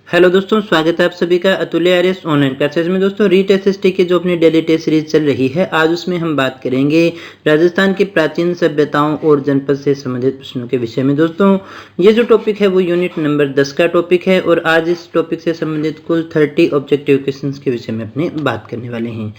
Hello दोस्तों, स्वागत है आप सभी का अतुल्य आर्यस ऑनलाइन क्लासेस में। दोस्तों रीट एसएसटी की जो अपनी डेली टेस्ट सीरीज चल रही है, आज उसमें हम बात करेंगे राजस्थान की प्राचीन सभ्यताओं और जनपद से संबंधित प्रश्नों के विषय में। दोस्तों ये जो टॉपिक है वो यूनिट नंबर 10 का टॉपिक है और आज इस टॉपिक से संबंधित कुल 30 ऑब्जेक्टिव क्वेश्चंस के विषय में अपनी बात करने वाले हैं।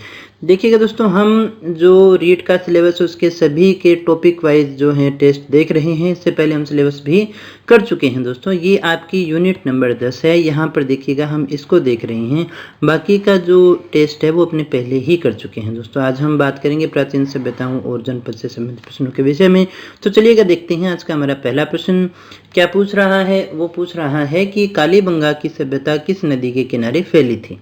देखिएगा दोस्तों, हम जो रीट का सिलेबस है उसके सभी के टॉपिक वाइज जो है टेस्ट देख रहे हैं। इससे पहले हम सिलेबस भी कर चुके हैं। दोस्तों ये आपकी यूनिट नंबर 10 है। यहाँ पर देखिएगा हम इसको देख रहे हैं, बाकी का जो टेस्ट है वो अपने पहले ही कर चुके हैं। दोस्तों आज हम बात करेंगे प्राचीन सभ्यताओं और जनपद से संबंधित प्रश्नों के विषय में। तो चलिएगा देखते हैं आज का हमारा पहला प्रश्न क्या पूछ रहा है। वो पूछ रहा है कि कालीबंगा की सभ्यता किस नदी के किनारे फैली थी।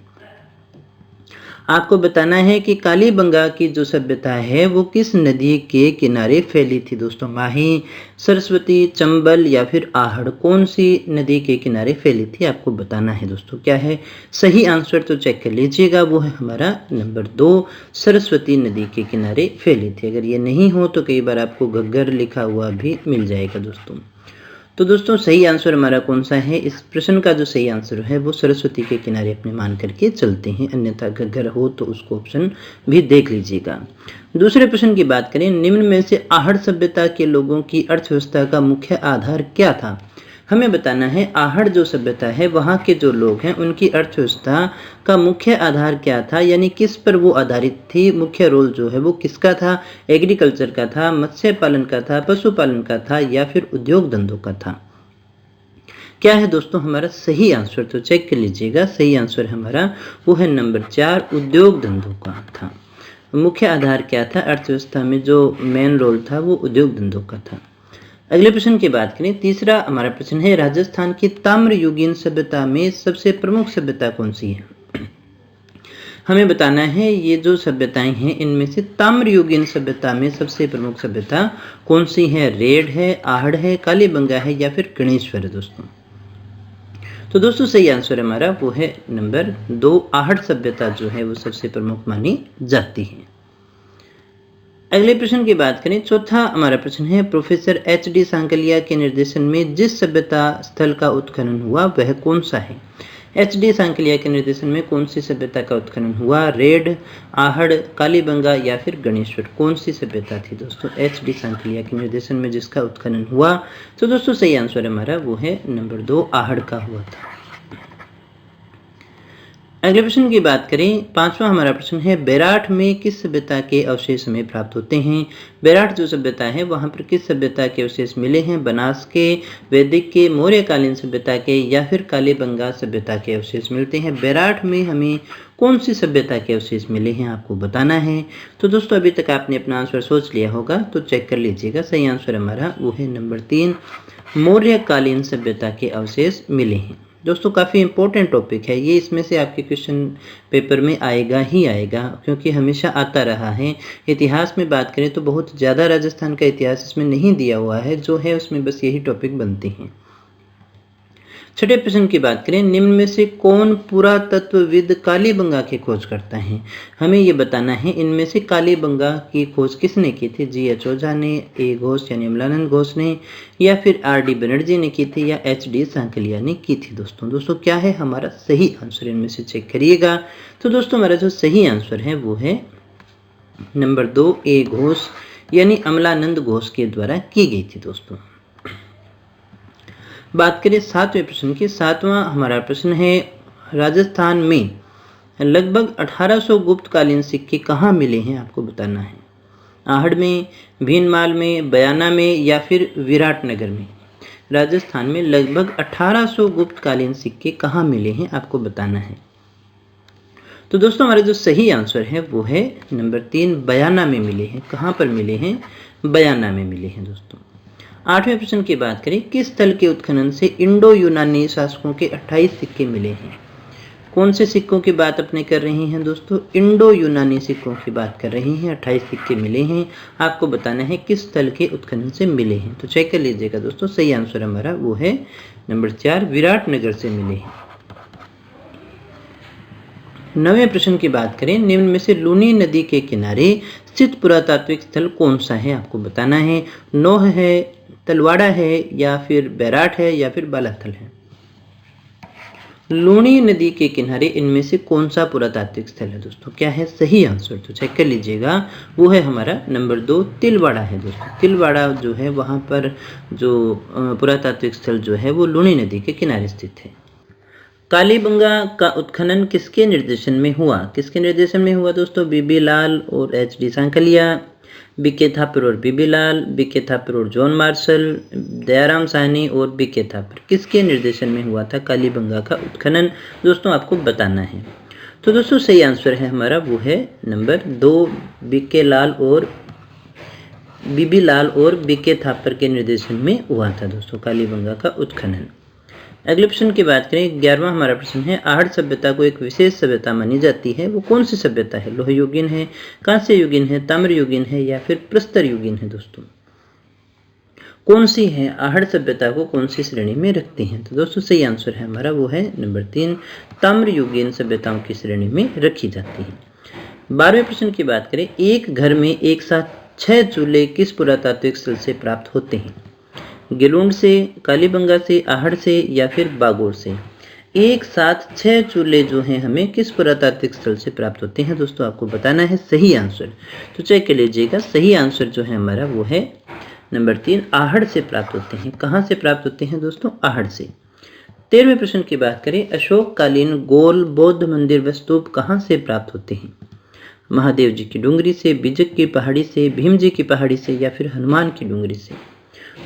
आपको बताना है कि कालीबंगा की जो सभ्यता है वो किस नदी के किनारे फैली थी। दोस्तों माही, सरस्वती, चंबल या फिर आहड़, कौन सी नदी के किनारे फैली थी आपको बताना है। दोस्तों क्या है सही आंसर, तो चेक कर लीजिएगा, वो है हमारा नंबर 2, सरस्वती नदी के किनारे फैली थी। अगर ये नहीं हो तो कई बार आपको घग्गर लिखा हुआ भी मिल जाएगा। दोस्तों सही आंसर हमारा कौन सा है। इस प्रश्न का जो सही आंसर है वो सरस्वती के किनारे अपने मान करके चलते हैं, अन्यथा घग्गर हो तो उसको ऑप्शन भी देख लीजिएगा। दूसरे प्रश्न की बात करें, निम्न में से आहड़ सभ्यता के लोगों की अर्थव्यवस्था का मुख्य आधार क्या था। हमें बताना है आहड़ जो सभ्यता है वहाँ के जो लोग हैं उनकी अर्थव्यवस्था का मुख्य आधार क्या था, यानी किस पर वो आधारित थी। मुख्य रोल जो है वो किसका था, एग्रीकल्चर का था, मत्स्य पालन का था, पशुपालन का था या फिर उद्योग धंधों का था। क्या है दोस्तों हमारा सही आंसर, तो चेक कर लीजिएगा। सही आंसर हमारा वो है नंबर 4, उद्योग धंधों का था। मुख्य आधार क्या था, अर्थव्यवस्था में जो मेन रोल था वो उद्योग धंधों का था। अगले प्रश्न की बात करें, तीसरा हमारा प्रश्न है, राजस्थान की ताम्रयुगीन सभ्यता में सबसे प्रमुख सभ्यता कौन सी है। हमें बताना है ये जो सभ्यताएं हैं इनमें से ताम्रयुगीन सभ्यता में सबसे प्रमुख सभ्यता कौन सी है। रेड है, आहड़ है, कालीबंगा है या फिर गणेश्वर है। दोस्तों सही आंसर हमारा वो है नंबर 2, आहड़ सभ्यता जो है वो सबसे प्रमुख मानी जाती है। अगले प्रश्न की बात करें, चौथा हमारा प्रश्न है, प्रोफेसर एच.डी. सांकलिया के निर्देशन में जिस सभ्यता स्थल का उत्खनन हुआ वह कौन सा है। एच.डी. सांकलिया के निर्देशन में कौन सी सभ्यता का उत्खनन हुआ। रेड, आहड़, कालीबंगा या फिर गणेश्वर, कौन सी सभ्यता थी। दोस्तों एच.डी. सांकलिया के निर्देशन में जिसका उत्खनन हुआ, तो दोस्तों सही आंसर हमारा वो है नंबर 2, आहड़ का हुआ था। अगले प्रश्न की बात करें, पांचवा हमारा प्रश्न है, बेराठ में किस सभ्यता के अवशेष हमें प्राप्त होते हैं। बेराठ जो सभ्यता है वहां पर किस सभ्यता के अवशेष मिले हैं। बनास के, वैदिक के, मौर्यकालीन सभ्यता के या फिर कालीबंगा सभ्यता के अवशेष मिलते हैं। बेराठ में हमें कौन सी सभ्यता के अवशेष मिले हैं आपको बताना है। तो दोस्तों अभी तक आपने अपना आंसर सोच लिया होगा, तो चेक कर लीजिएगा। सही आंसर हमारा वो है नंबर 3, मौर्यकालीन सभ्यता के अवशेष मिले हैं। दोस्तों काफ़ी इंपॉर्टेंट टॉपिक है ये, इसमें से आपके क्वेश्चन पेपर में आएगा ही आएगा, क्योंकि हमेशा आता रहा है। इतिहास में बात करें तो बहुत ज़्यादा राजस्थान का इतिहास इसमें नहीं दिया हुआ है, जो है उसमें बस यही टॉपिक बनते हैं। छठे प्रश्न की बात करें, निम्न में से कौन पुरातत्वविद कालीबंगा की खोज करता है। हमें ये बताना है इनमें से कालीबंगा की खोज किसने की थी। जी.एच. ओझा ने, ए घोष यानी अमलानंद घोष ने या फिर आर.डी. बनर्जी ने की थी या एच.डी. सांकलिया ने की थी। दोस्तों क्या है हमारा सही आंसर, इनमें से चेक करिएगा। तो दोस्तों हमारा जो सही आंसर है वो है नंबर 2, ए घोष यानी अमलानंद घोष के द्वारा की गई थी। दोस्तों बात करें सातवें प्रश्न की, सातवां हमारा प्रश्न है, राजस्थान में लगभग 1800 गुप्तकालीन सिक्के कहाँ मिले हैं आपको बताना है। आहड़ में, भीनमाल में, बयाना में या फिर विराटनगर में। राजस्थान में लगभग 1800 गुप्तकालीन सिक्के कहाँ मिले हैं आपको बताना है। तो दोस्तों हमारा जो सही आंसर है वो है नंबर 3, बयाना में मिले हैं। कहाँ पर मिले हैं, बयाना में मिले हैं। दोस्तों आठवें प्रश्न की बात करें, किस स्थल के उत्खनन से इंडो यूनानी शासकों के 28 सिक्के मिले हैं। कौन से सिक्कों की बात अपने कर रहे हैं दोस्तों, इंडो यूनानी सिक्कों की बात कर रहे हैं। 28 सिक्के मिले हैं, आपको बताना है किस स्थल के उत्खनन से मिले हैं। तो चेक कर लीजिएगा दोस्तों, सही आंसर हमारा वो है नंबर 4, विराटनगर से मिले हैं। नवें प्रश्न की बात करें, निम्न में से लूनी नदी के किनारे स्थित पुरातात्विक स्थल कौन सा है आपको बताना है। नोह है, तलवाड़ा है या फिर बैराठ है या फिर बालाथल है। लूणी नदी के किनारे इनमें से कौन सा पुरातात्विक स्थल है दोस्तों? क्या है सही आंसर? तो चेक कर लीजिएगा, वो है हमारा नंबर 2 तिलवाड़ा है दोस्तों। तिलवाड़ा जो है वहाँ पर जो पुरातात्विक स्थल जो है वो लूणी नदी के किनारे स्थित है। कालीबंगा का उत्खनन किसके निर्देशन में हुआ? किसके निर्देशन में हुआ दोस्तों? बीबी लाल और एच.डी. सांकलिया, बीके थापर और बीबी लाल, बीके थापर और जॉन मार्शल, दयाराम साहनी और बीके थापर। किसके निर्देशन में हुआ था कालीबंगा का उत्खनन? दोस्तों आपको बताना है। तो दोस्तों सही आंसर है हमारा वो है नंबर 2 बीके लाल और बीबी लाल और बीके थापर के निर्देशन में हुआ था दोस्तों कालीबंगा का उत्खनन। अगले प्रश्न की बात करें, 11वां हमारा प्रश्न है, आहड़ सभ्यता को एक विशेष सभ्यता मानी जाती है, वो कौन सी सभ्यता है? लोह युगीन है, कांस्य युगीन है, ताम्र युगीन है या फिर प्रस्तर युगीन है दोस्तों? कौन सी है? आहड़ सभ्यता को कौन सी श्रेणी में रखती हैं? तो दोस्तों सही आंसर है हमारा वो है नंबर 3 ताम्र युगीन सभ्यताओं की श्रेणी में रखी जाती है। 12वें प्रश्न की बात करें, एक घर में एक साथ 6 चूल्हे किस पुरातात्विक स्थल से प्राप्त होते हैं? गिलूंड से, कालीबंगा से, आहड़ से या फिर बागोर से? एक साथ 6 चूल्हे जो हैं हमें किस पुरातात्विक स्थल से प्राप्त होते हैं दोस्तों? आपको बताना है सही आंसर। तो चेक कर लीजिएगा, सही आंसर जो है हमारा वो है नंबर 3 आहड़ से प्राप्त होते हैं। कहाँ से प्राप्त होते हैं दोस्तों? आहड़ से। 13वें प्रश्न की बात करें, अशोककालीन गोल बौद्ध मंदिर व स्तूप कहाँ से प्राप्त होते हैं? महादेव जी की डूंगरी से, बिजक की पहाड़ी से, भीम जी की पहाड़ी से या फिर हनुमान की डूंगरी से?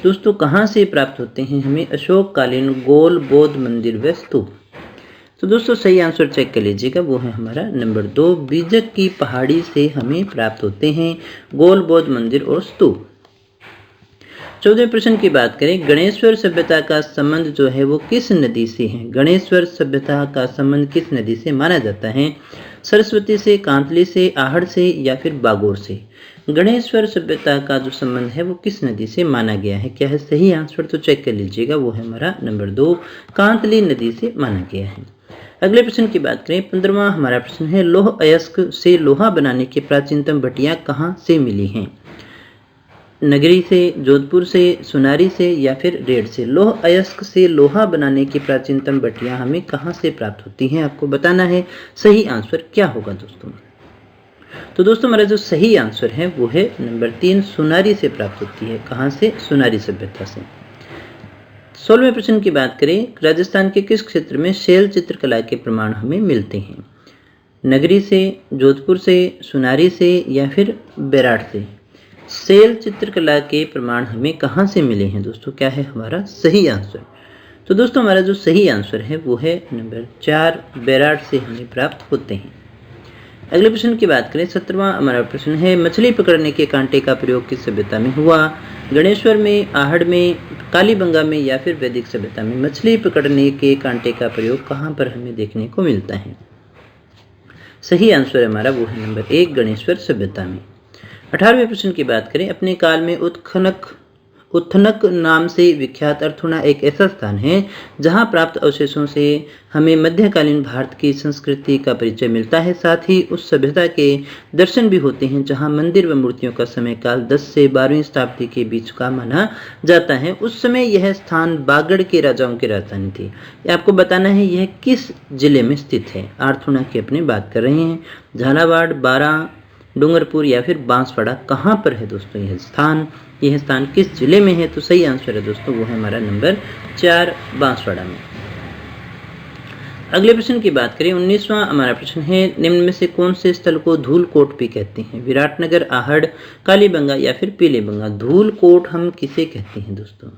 दोस्तों कहाँ से प्राप्त होते हैं हमें अशोककालीन गोल बौद्ध मंदिर व स्तूप? तो दोस्तों सही आंसर चेक कर लीजिएगा, वो है हमारा नंबर 2 बिजक की पहाड़ी से हमें प्राप्त होते हैं गोल बौद्ध मंदिर और स्तूप। 14वें प्रश्न की बात करें, गणेश्वर सभ्यता का संबंध जो है वो किस नदी से है? गणेश्वर सभ्यता का संबंध किस नदी से माना जाता है? सरस्वती से, कांतली से, आहड़ से या फिर बागोर से? गणेश्वर सभ्यता का जो संबंध है वो किस नदी से माना गया है? क्या है सही आंसर? तो चेक कर लीजिएगा, वो है हमारा नंबर 2 कांतली नदी से माना गया है। अगले प्रश्न की बात करें, 15वां हमारा प्रश्न है, लौह अयस्क से लोहा बनाने की प्राचीनतम भट्टियां कहाँ से मिली हैं? नगरी से, जोधपुर से, सुनारी से या फिर रेड से? लौह अयस्क से लोहा बनाने की प्राचीनतम भट्टियां हमें कहाँ से प्राप्त होती हैं? आपको बताना है सही आंसर क्या होगा दोस्तों। तो दोस्तों हमारा जो सही आंसर है वो है नंबर 3 सुनारी से प्राप्त होती है। कहाँ से? सुनारी सभ्यता से। 16वें प्रश्न की बात करें, राजस्थान के किस क्षेत्र में शैल चित्रकला के प्रमाण हमें मिलते हैं? नगरी से, जोधपुर से, सुनारी से या फिर बेराट से? शैल चित्रकला के प्रमाण हमें कहाँ से मिले हैं दोस्तों? क्या है हमारा सही आंसर? तो दोस्तों हमारा जो सही आंसर है वो है नंबर 4 बेराट से हमें प्राप्त होते हैं। अगले प्रश्न की बात करें, 17वां हमारा प्रश्न है, मछली पकड़ने के कांटे का प्रयोग किस सभ्यता में हुआ? गणेश्वर में, आहड़ में, कालीबंगा में या फिर वैदिक सभ्यता में? मछली पकड़ने के कांटे का प्रयोग कहाँ पर हमें देखने को मिलता है? सही आंसर हमारा वो है नंबर 1 गणेश्वर सभ्यता में। 18वें प्रश्न की बात करें, अपने काल में उत्खनक नाम से विख्यात अर्थुना एक ऐसा स्थान है जहां प्राप्त अवशेषों से हमें मध्यकालीन भारत की संस्कृति का परिचय मिलता है। साथ ही उस सभ्यता के दर्शन भी होते हैं जहां मंदिर व मूर्तियों का समय काल 10 से 12वीं शताब्दी के बीच का माना जाता है। उस समय यह स्थान बागड़ के राजाओं की राजधानी थी। आपको बताना है यह किस जिले में स्थित है। अर्थुना की अपनी बात कर रहे हैं। झालावाड़, बारां, डूंगरपुर या फिर बांसवाड़ा कहाँ पर है दोस्तों यह स्थान किस जिले में है? तो सही आंसर है दोस्तों वो है हमारा नंबर 4 बांसवाड़ा में। अगले प्रश्न की बात करें, 19वां हमारा प्रश्न है, निम्न में से कौन से स्थल को धूलकोट भी कहते हैं? विराटनगर, आहड़, कालीबंगा या फिर पीलीबंगा? धूलकोट हम किसे कहते हैं दोस्तों?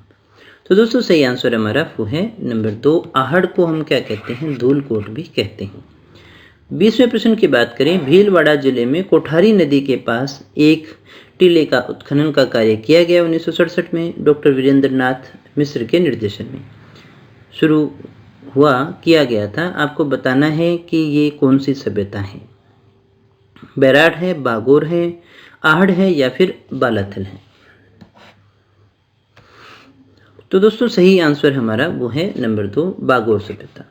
तो दोस्तों सही आंसर हमारा वो है नंबर 2 आहड़ को हम क्या कहते हैं? धूलकोट भी कहते हैं। 20वें प्रश्न की बात करें, भीलवाड़ा जिले में कोठारी नदी के पास एक टीले का उत्खनन का कार्य किया गया 1967 में डॉक्टर वीरेंद्र नाथ मिश्र के निर्देशन में शुरू किया गया था। आपको बताना है कि ये कौन सी सभ्यता है। बेराट है, बागोर है, आहड़ है या फिर बालाथल है? तो दोस्तों सही आंसर हमारा वो है नंबर 2 बागोर सभ्यता।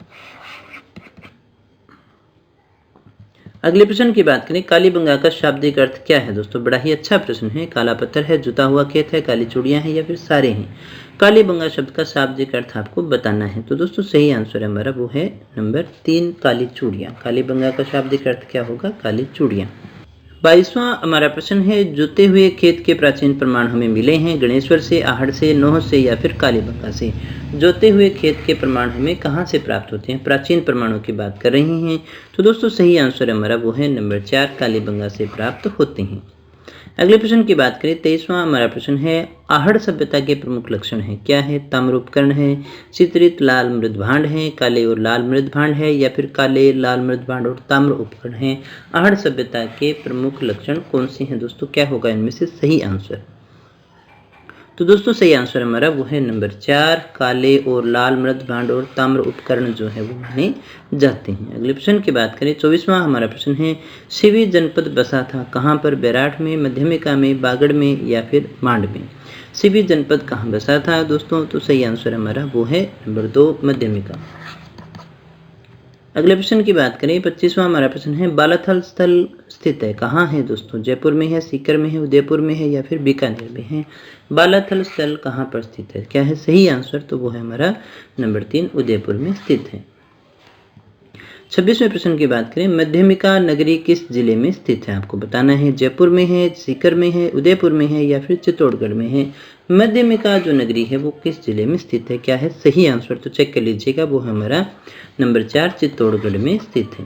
अगले प्रश्न की बात करें, कालीबंगा का शाब्दिक अर्थ क्या है दोस्तों? बड़ा ही अच्छा प्रश्न है। काला पत्थर है, जुता हुआ खेत है, काली चूड़ियां हैं या फिर सारे हैं? कालीबंगा शब्द का शाब्दिक अर्थ आपको बताना है। तो दोस्तों सही आंसर हमारा वो है नंबर 3 काली चूड़ियाँ। कालीबंगा का शाब्दिक अर्थ क्या होगा? काली चूड़ियाँ। 22वां हमारा प्रश्न है, जोते हुए खेत के प्राचीन प्रमाण हमें मिले हैं गणेश्वर से, आहड़ से, नोह से या फिर कालीबंगा से। जोते हुए खेत के प्रमाण हमें कहाँ से प्राप्त होते हैं? प्राचीन प्रमाणों की बात कर रही हैं। तो दोस्तों सही आंसर हमारा वो है नंबर 4 कालीबंगा से प्राप्त होते हैं। अगले प्रश्न की बात करें, 23वां हमारा प्रश्न है, आहड़ सभ्यता के प्रमुख लक्षण है क्या है? ताम्र उपकरण है, चित्रित लाल मृद भांड है, काले और लाल मृद भांड है या फिर काले लाल मृद भांड और ताम्र उपकरण है। आहड़ सभ्यता के प्रमुख लक्षण कौन से हैं दोस्तों? क्या होगा इनमें से सही आंसर? तो दोस्तों सही आंसर हमारा वो है नंबर 4 काले और लाल मृद भांड और ताम्र उपकरण जो है वो माने जाते हैं। अगले प्रश्न की बात करें, 24वां हमारा प्रश्न है, शिवी जनपद बसा था कहाँ पर? बैराठ में, मध्यमिका में, बागड़ में या फिर मांड में। शिवी जनपद कहाँ बसा था दोस्तों? तो सही आंसर हमारा वो है नंबर 2 मध्यमिका। अगले प्रश्न की बात करें, 25वां हमारा प्रश्न है, बालाथल स्थल स्थित है कहाँ है दोस्तों? जयपुर में है, सीकर में है, उदयपुर में है या फिर बीकानेर में है। बालाथल स्थल कहाँ पर स्थित है? क्या है सही आंसर? तो वो है हमारा नंबर 3 उदयपुर में स्थित है। 26वें प्रश्न की बात करें, मध्यमिका नगरी किस जिले में स्थित है? आपको बताना है। जयपुर में है, सीकर में है, उदयपुर में है या फिर चित्तौड़गढ़ में है। मध्यमिका जो नगरी है वो किस जिले में स्थित है? क्या है सही आंसर? तो चेक कर लीजिएगा, वो हमारा नंबर 4 चित्तौड़गढ़ में स्थित है।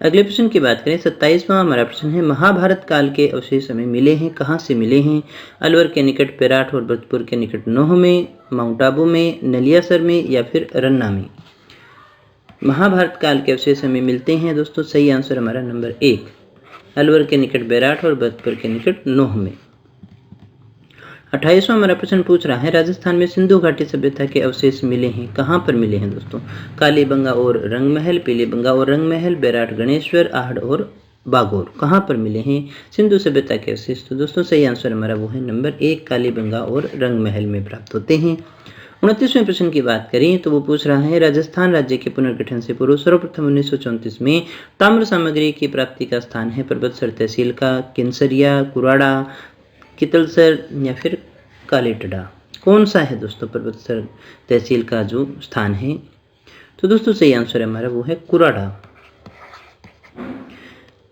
अगले प्रश्न की बात करें, 27वां हमारा प्रश्न है, महाभारत काल के अवशेष हमें मिले हैं कहाँ से मिले हैं? अलवर के निकट बैराठ और भरतपुर के निकट नोह में, माउंट आबू में, नलियासर में या फिर रन्ना में। महाभारत काल के अवशेष हमें मिलते हैं दोस्तों, सही आंसर हमारा नंबर 1 अलवर के निकट बैराठ और भरतपुर के निकट नोह में। 28वां हमारा प्रश्न पूछ रहा है, राजस्थान में सिंधु घाटी सभ्यता के अवशेष मिले हैं कहाँ पर मिले हैं दोस्तों? कालीबंगा और रंगमहल, पीलीबंगा और रंगमहल, बैराठ, गणेश्वर, आहड़ और बागोर कहाँ पर मिले हैं सिंधु सभ्यता के अवशेष? तो दोस्तों सही आंसर हमारा वो है नंबर 1 कालीबंगा और रंगमहल में प्राप्त होते हैं। 29वें प्रश्न की बात करें तो वो पूछ रहा है, राजस्थान राज्य के पुनर्गठन से पूर्व सर्वप्रथम 1934 में ताम्र सामग्री की प्राप्ति का स्थान है पर्वतसर तहसील का, किनसरिया, कुराड़ा, कितलसर या फिर कालेटड़ा। कौन सा है दोस्तों पर्वतसर तहसील का जो स्थान है? तो दोस्तों सही आंसर हमारा वो है कुराड़ा।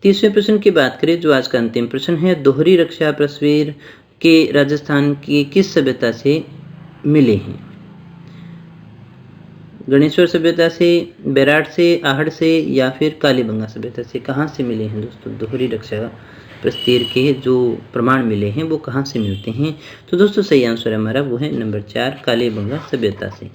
30वें प्रश्न की बात करें जो आज का अंतिम प्रश्न है, दोहरी रक्षा प्रस्वीर के राजस्थान की किस सभ्यता से मिले हैं? गणेश्वर सभ्यता से, बैराठ से, आहड़ से या फिर कालीबंगा सभ्यता से। कहाँ से मिले हैं दोस्तों दोहरी रक्षा प्रस्तीर के जो प्रमाण मिले हैं वो कहाँ से मिलते हैं? तो दोस्तों सही आंसर हमारा वो है नंबर 4 कालीबंगा सभ्यता से।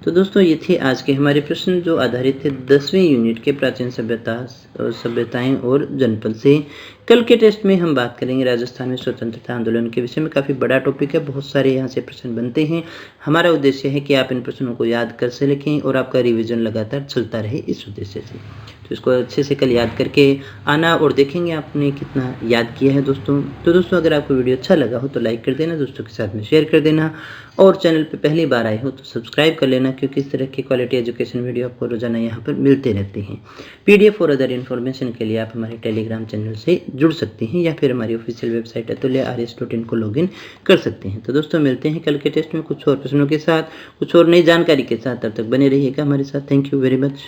तो दोस्तों ये थे आज के हमारे प्रश्न जो आधारित थे 10वें यूनिट के प्राचीन सभ्यताएं और जनपद से। कल के टेस्ट में हम बात करेंगे राजस्थान में स्वतंत्रता आंदोलन के विषय में। काफ़ी बड़ा टॉपिक है, बहुत सारे यहाँ से प्रश्न बनते हैं। हमारा उद्देश्य है कि आप इन प्रश्नों को याद कर सकें और आपका रिवीजन लगातार चलता रहे, इस उद्देश्य से। तो इसको अच्छे से कल याद करके आना और देखेंगे आपने कितना याद किया है दोस्तों। तो दोस्तों अगर आपको वीडियो अच्छा लगा हो तो लाइक कर देना, दोस्तों के साथ में शेयर कर देना और चैनल पे पहली बार आए हो तो सब्सक्राइब कर लेना, क्योंकि इस तरह की क्वालिटी एजुकेशन वीडियो आपको रोजाना यहाँ पर मिलते रहते हैं। PDF और अदर इन्फॉर्मेशन के लिए आप हमारे टेलीग्राम चैनल से जुड़ सकते हैं या फिर हमारी ऑफिशियल वेबसाइट atulya.rs.in को लॉगिन कर सकते हैं। तो दोस्तों मिलते हैं कल के टेस्ट में कुछ और प्रश्नों के साथ, कुछ और नई जानकारी के साथ। तब तक बने रहिएगा हमारे साथ। Thank you very much.